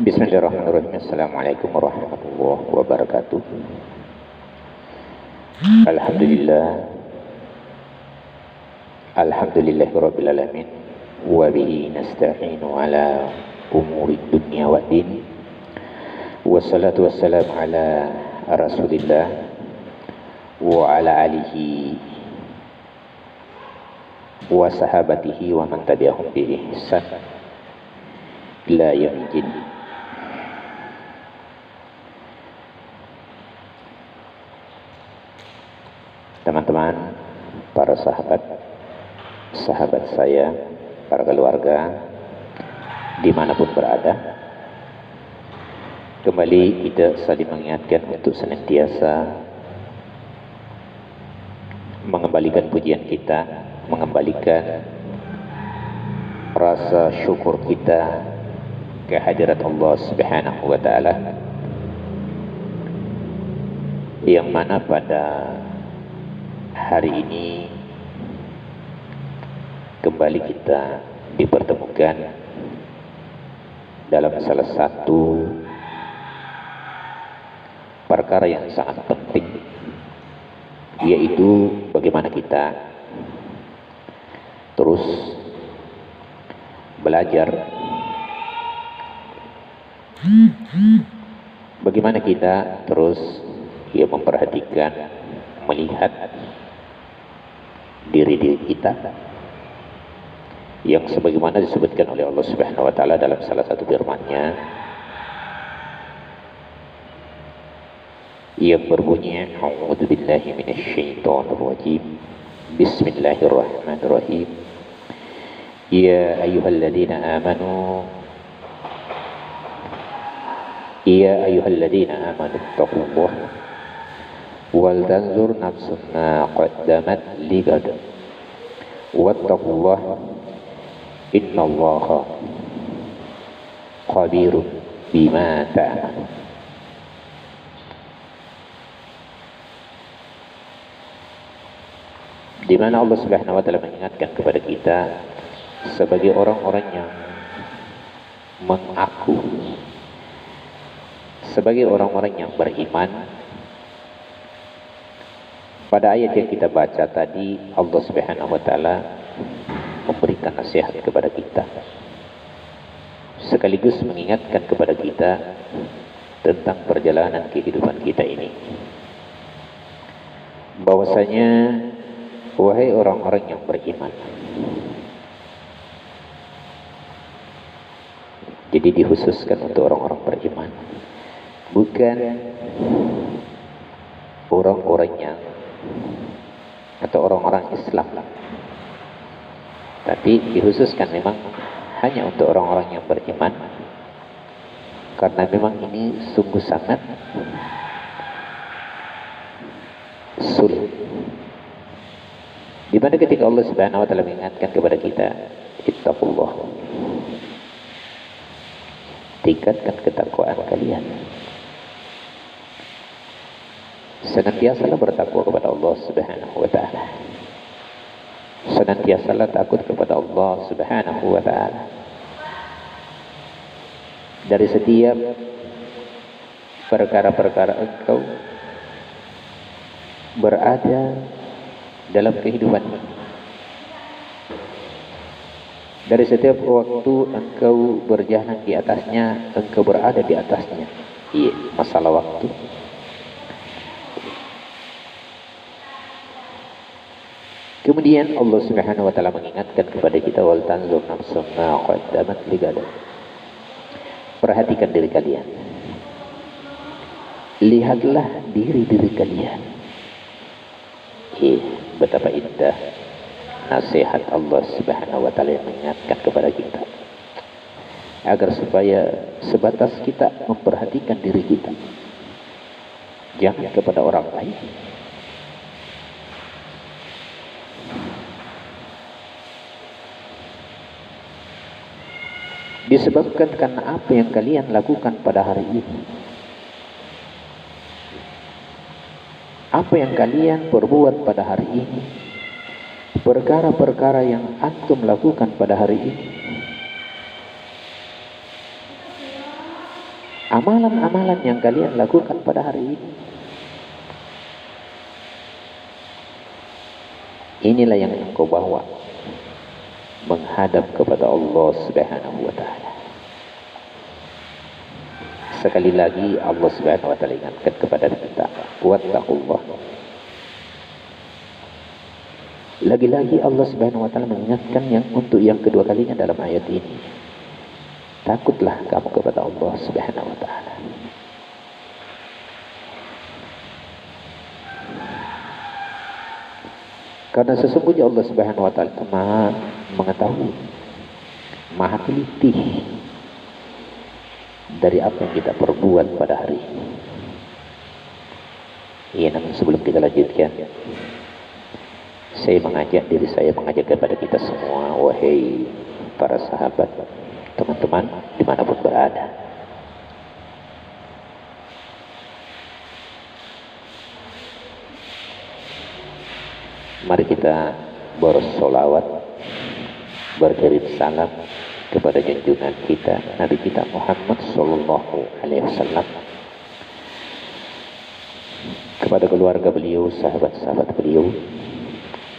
Bismillahirrahmanirrahim. Assalamualaikum warahmatullahi wabarakatuh. Alhamdulillah. Alhamdulillahirabbil alamin. Wa bihi nasta'inu ala umuri dunya waddin. Wassalatu wassalamu ala Rasulillah wa ala alihi wa sahabatihi wa man tabi'ahum bi ihsan ila yaumil. Teman-teman, para sahabat saya, para keluarga, dimanapun berada, kembali kita saling mengingatkan untuk senantiasa mengembalikan pujian kita, mengembalikan rasa syukur kita ke hadirat Allah Subhanahu wa Ta'ala, yang mana pada hari ini kembali kita dipertemukan dalam salah satu perkara yang sangat penting, yaitu bagaimana kita terus belajar, bagaimana kita terus memperhatikan, melihat diri kita yang sebagaimana disebutkan oleh Allah Subhanahu wa Ta'ala dalam salah satu firman-Nya yang berbunyi, a'udzu billahi minasyaitonir rajim, bismillahirrahmanirrahim, ya ayyuhalladzina amanu taqullaha wal tanzur nafsun ma qaddamat ligad wattaqullaha innallaha khabirun bima ta'malun. Di mana Allah Subhanahu wa Ta'ala mengingatkan kepada kita sebagai orang-orang yang mengaku, sebagai orang-orang yang beriman. Pada ayat yang kita baca tadi, Allah Subhanahu wa Ta'ala memberikan nasihat kepada kita, sekaligus mengingatkan kepada kita tentang perjalanan kehidupan kita ini, bahwasanya wahai orang-orang yang beriman. Jadi dikhususkan untuk orang-orang beriman, bukan orang-orang yang atau orang-orang Islam, tapi dikhususkan memang hanya untuk orang-orang yang beriman, karena memang ini sungguh sangat sulit. Di mana ketika Allah Subhanahu wa Ta'ala mengingatkan kepada kita, ittaqullah, tingkatkan ketakwaan kalian, senantiasalah bertakwa kepada Allah Subhanahu wa Ta'ala, senantiasalah takut kepada Allah Subhanahu wa Ta'ala dari setiap perkara-perkara engkau berada dalam kehidupan ini, dari setiap waktu engkau berjalan di atasnya, engkau berada di atasnya. Iya, masalah waktu. Kemudian Allah Subhanahu wa Ta'ala mengingatkan kepada kita, wal tanzur nafsun ma qaddamat ligad. Perhatikan diri kalian, lihatlah diri kalian. Betapa indah nasihat Allah Subhanahu wa Ta'ala yang mengingatkan kepada kita, agar supaya sebatas kita memperhatikan diri kita, jangan kepada orang lain. Disebabkan karena apa yang kalian lakukan pada hari ini, apa yang kalian perbuat pada hari ini, perkara-perkara yang antum lakukan pada hari ini, amalan-amalan yang kalian lakukan pada hari ini. Inilah yang engkau bawa menghadap kepada Allah Subhanahu wa taala. Sekali lagi Allah Subhanahu wa taala ingatkan kepada kita, wattaqullah. Lagi-lagi Allah Subhanahu wa taala mengingatkan yang untuk yang kedua kalinya dalam ayat ini. Takutlah kamu kepada Allah Subhanahu wa taala. Karena sesungguhnya Allah Subhanahu wa taala Maha mengetahui, Maha teliti dari apa yang kita perbuat pada hari ini. Iya, namun sebelum kita lanjutkan, saya mengajak diri saya, mengajak kepada kita semua, wahai para sahabat, teman-teman dimanapun berada, mari kita bersolawat, berkirim salam kepada junjungan kita Nabi kita Muhammad Sallallahu Alaihi Wasallam, kepada keluarga beliau, sahabat-sahabat beliau,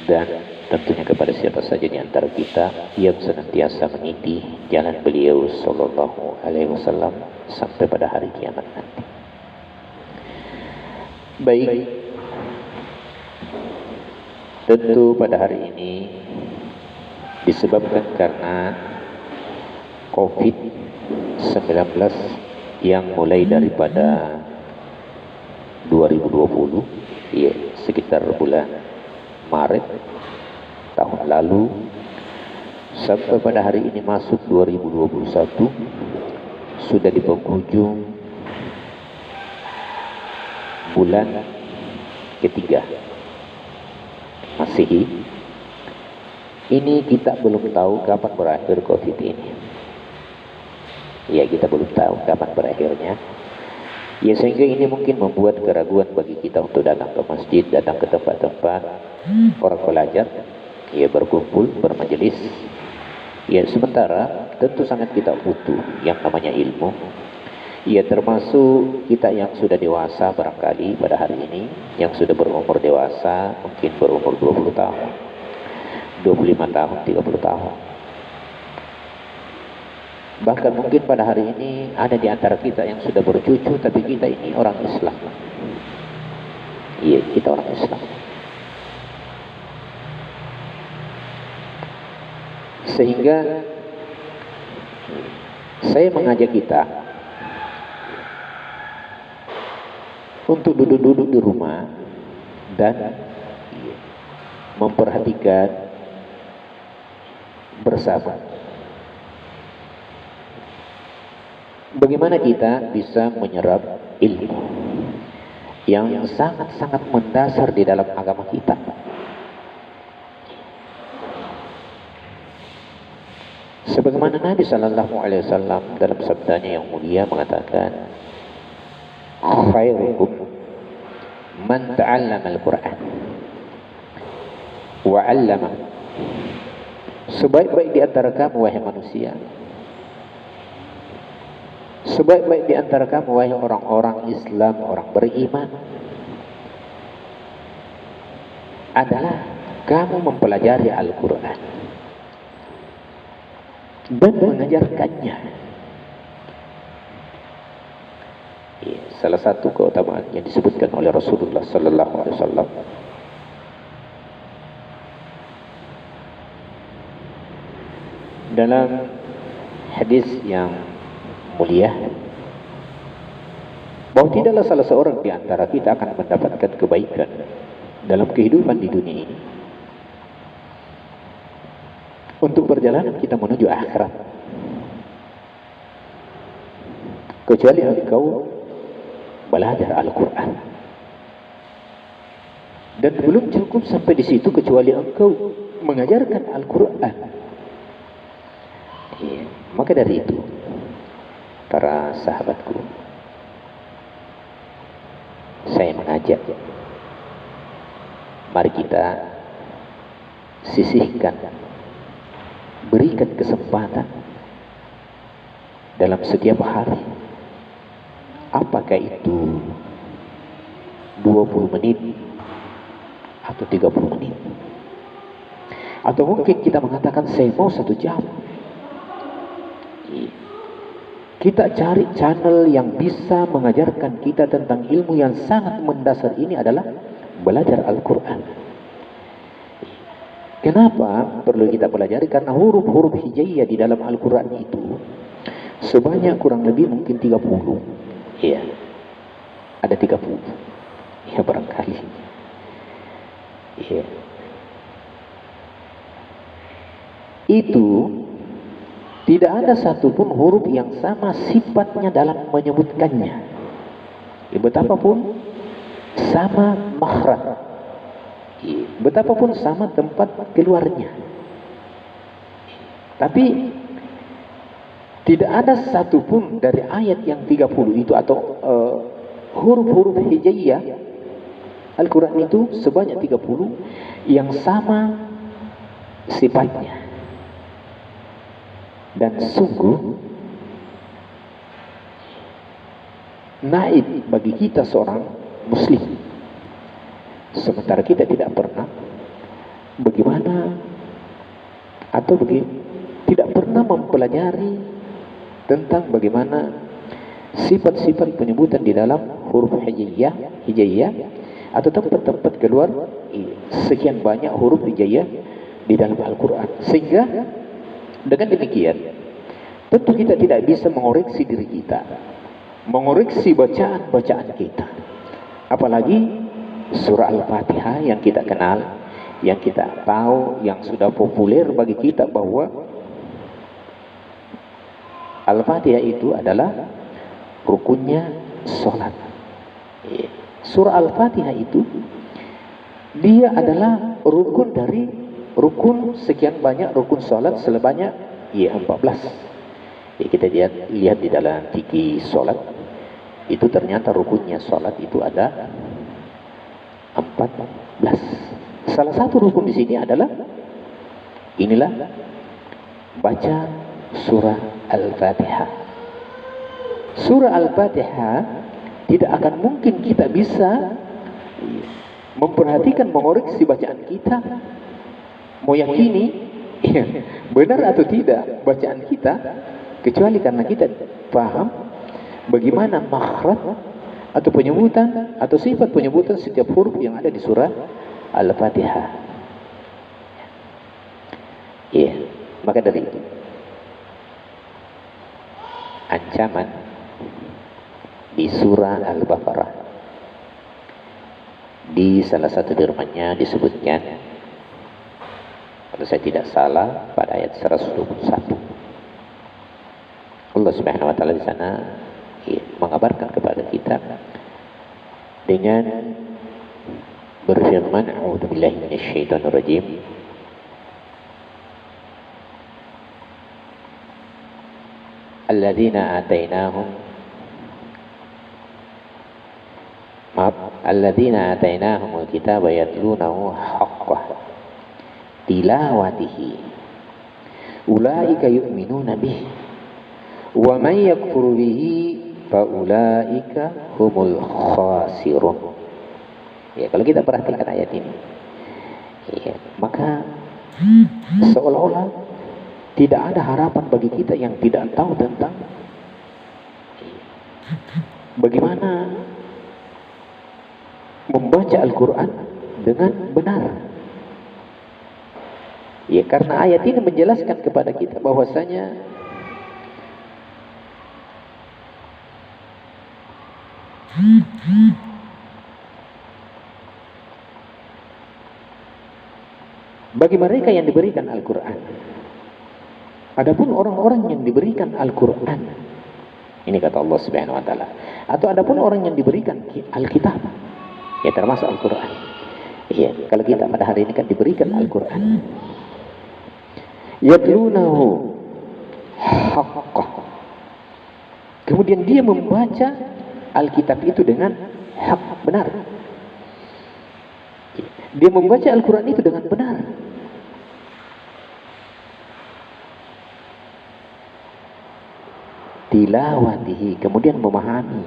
dan tentunya kepada siapa saja di antara kita yang senantiasa mengikuti jalan beliau Sallallahu Alaihi Wasallam sampai pada hari kiamat nanti. Baik, tentu pada hari ini disebabkan karena COVID-19 yang mulai daripada 2020, ya, sekitar bulan Maret tahun lalu sampai pada hari ini masuk 2021, sudah di penghujung bulan ketiga Masehi. Ini kita belum tahu kapan berakhir COVID ini. Ya, kita belum tahu kapan berakhirnya. Ya, sehingga ini mungkin membuat keraguan bagi kita untuk datang ke masjid, datang ke tempat-tempat orang belajar, ya, berkumpul, bermajelis. Ya, sementara tentu sangat kita butuh yang namanya ilmu. Ya, termasuk kita yang sudah dewasa barangkali pada hari ini, yang sudah berumur dewasa, mungkin berumur 20 tahun, 25 tahun, 30 tahun. Bahkan mungkin pada hari ini ada di antara kita yang sudah bercucu, tapi kita ini orang Islam. Iya, kita orang Islam. Sehingga saya mengajak kita untuk duduk-duduk di rumah dan memperhatikan bersama bagaimana kita bisa menyerap ilmu yang sangat-sangat mendasar di dalam agama kita. Sebagaimana Nabi Sallallahu Alaihi Wasallam dalam sabdanya yang mulia mengatakan, khairukum man ta'allama al-Quran wa 'allama. Sebaik-baik di antara kamu wahai manusia, sebaik-baik di antara kamu wahai orang-orang Islam, orang beriman, adalah kamu mempelajari Al-Quran dan mengajarkannya. Ya, salah satu keutamaan yang disebutkan oleh Rasulullah Sallallahu Alaihi Wasallam, dalam hadis yang mulia, bahwa tidaklah salah seorang di antara kita akan mendapatkan kebaikan dalam kehidupan di dunia ini untuk perjalanan kita menuju akhirat, kecuali engkau belajar Al-Quran. Dan belum cukup sampai di situ, kecuali engkau mengajarkan Al-Quran. Ya, maka dari itu, para sahabatku, saya mengajak, mari kita sisihkan, berikan kesempatan dalam setiap hari Apakah itu 20 menit atau 30 menit? Atau mungkin kita mengatakan saya mau 1 jam. Kita cari channel yang bisa mengajarkan kita tentang ilmu yang sangat mendasar ini adalah belajar Al-Quran. Kenapa perlu kita pelajari? Karena huruf-huruf hijaiyah di dalam Al-Quran itu sebanyak kurang lebih mungkin 30. Iya, ada 30. Ya barangkali. Iya. Itu tidak ada satupun huruf yang sama sifatnya dalam menyebutkannya. Ya, betapapun sama makhraj, ya, betapapun sama tempat keluarnya. Tapi tidak ada satupun dari ayat yang 30 itu atau huruf-huruf hijaiyah Al-Quran itu sebanyak 30 yang sama sifatnya. Dan sungguh naib bagi kita seorang muslim, sementara kita tidak pernah tidak pernah mempelajari tentang bagaimana sifat-sifat penyebutan di dalam huruf hijaiyah atau tempat-tempat keluar sekian banyak huruf hijaiyah di dalam Al-Quran. Sehingga dengan demikian tentu kita tidak bisa mengoreksi diri kita, mengoreksi bacaan-bacaan kita. Apalagi surah Al-Fatihah yang kita kenal, yang kita tahu, yang sudah populer bagi kita bahwa Al-Fatihah itu adalah rukunnya sholat. Surah Al-Fatihah itu dia adalah rukun dari rukun sekian banyak rukun sholat sebanyak 14. Ya, kita lihat di dalam fikih sholat itu ternyata rukunnya sholat itu ada 14. Salah satu rukun di sini adalah inilah baca surah Al-Fatihah. Surah Al-Fatihah tidak akan mungkin kita bisa memperhatikan, mengoreksi bacaan kita, meyakini benar atau tidak bacaan kita, kecuali karena kita paham bagaimana makhraj atau penyebutan atau sifat penyebutan setiap huruf yang ada di surah Al-Fatihah. Iya, maka dari itu ancaman di surah Al-Baqarah di salah satu firman-Nya disebutkan, kalau saya tidak salah pada ayat 121, Allah Subhanahu wa taala di sana mengabarkan kepada kita dengan berfirman, a'udzubillahi minasyaitonir rajim, alladzina atainahumul kitaba yatlunahu haqqa tilawatihi ulaika yu'minuna bihi wa man yakfur bihi fa ulaika humul khasirun. Ya, kalau kita perhatikan ayat ini, ya, maka seolah-olah tidak ada harapan bagi kita yang tidak tahu tentang bagaimana membaca Al-Quran dengan benar. Ya, karena ayat ini menjelaskan kepada kita bahwasanya bagi mereka yang diberikan Al-Quran, adapun orang-orang yang diberikan Al-Quran, ini kata Allah Subhanahu wa taala, atau adapun orang yang diberikan Alkitab, ya termasuk Al-Quran. Iya, kalau kita pada hari ini kan diberikan Al-Quran, yatlunahu haqqa, kemudian dia membaca Alkitab itu dengan hak, benar. Dia membaca Al-Quran itu dengan benar. Tilawatihi, kemudian memahami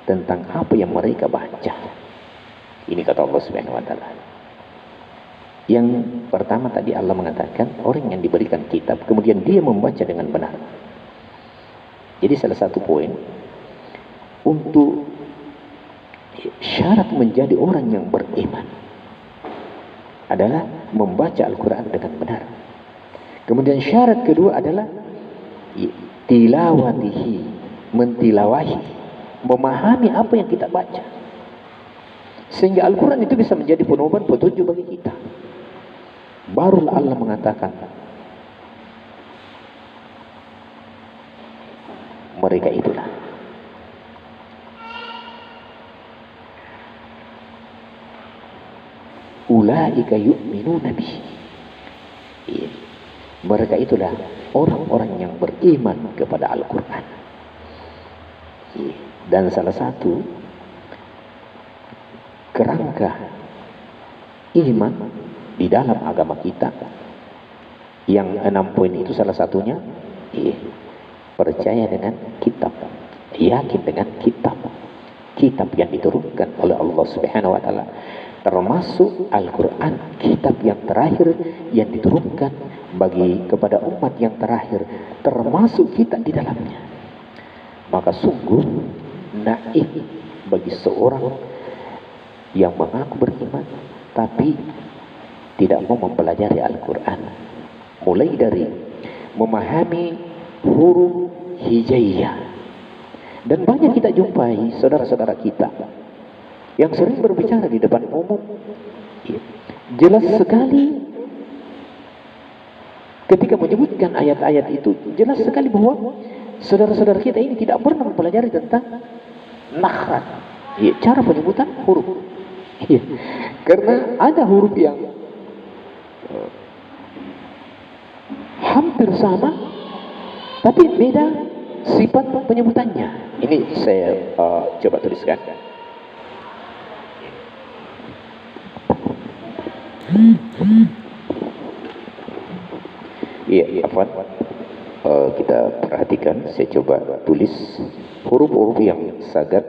tentang apa yang mereka baca. Ini kata Allah Subhanahu wa taala. Yang pertama tadi Allah mengatakan orang yang diberikan kitab kemudian dia membaca dengan benar. Jadi salah satu poin untuk syarat menjadi orang yang beriman adalah membaca Al-Quran dengan benar. Kemudian syarat kedua adalah tilawatihi, mentilawahi, memahami apa yang kita baca, sehingga Al-Quran itu bisa menjadi pedoman petunjuk bagi kita. Baru Allah mengatakan mereka itulah ulaika yu'minuna bihi. Mereka itulah orang-orang yang beriman kepada Al-Quran. Dan salah satu kerangka iman di dalam agama kita yang 6 poin itu salah satunya percaya dengan kitab, yakin dengan kitab yang diturunkan oleh Allah Subhanahu wa taala, termasuk Al-Quran, kitab yang terakhir yang diturunkan bagi kepada umat yang terakhir, termasuk kita di dalamnya. Maka sungguh naif bagi seorang yang mengaku beriman tapi tidak mau mempelajari Al-Quran, mulai dari memahami huruf hijaiyah. Dan banyak kita jumpai saudara-saudara kita yang sering berbicara di depan umum, jelas sekali ketika menyebutkan ayat-ayat itu, jelas sekali bahwa saudara-saudara kita ini tidak pernah mempelajari tentang makhraj, cara penyebutan huruf. Karena ada huruf yang hampir sama tapi beda sifat penyebutannya. Ini saya coba tuliskan. Iya, Afwan. Kita perhatikan, saya coba tulis huruf-huruf yang sangat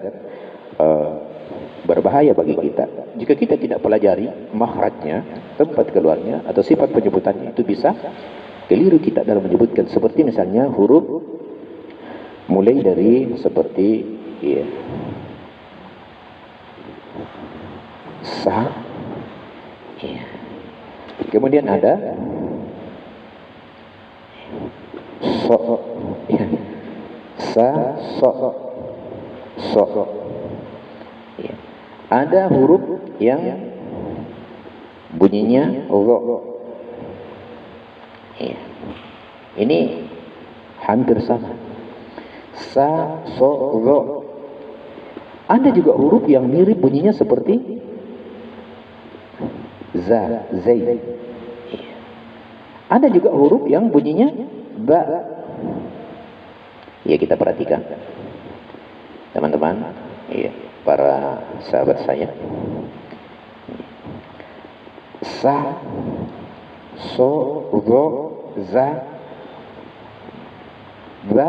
berbahaya bagi kita. Jika kita tidak pelajari makhrajnya, tempat keluarnya atau sifat penyebutannya, itu bisa keliru kita dalam menyebutkan. Seperti misalnya huruf mulai dari seperti sa, kemudian ada so, sa, so. Ada huruf yang bunyinya ro. Ini hampir sama. Sa, so, ro. Ada juga huruf yang mirip bunyinya seperti za, zai. Ada juga huruf yang bunyinya ba. Ya, kita perhatikan teman-teman, para sahabat saya. Sa, so, ro, za, ba.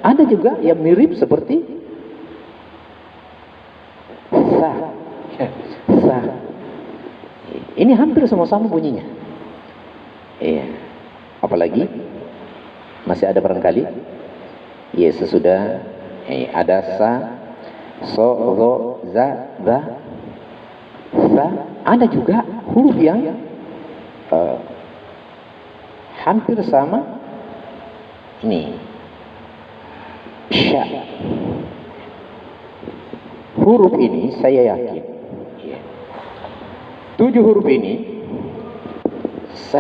Ada juga yang mirip seperti sa. Sa. Ini hampir sama-sama bunyinya. Apalagi masih ada barangkali sesudah ada sa, so, ro, za, ba, sa. Ada juga huruf yang hampir sama. Ini sya. Huruf ini saya yakin 7 huruf ini saya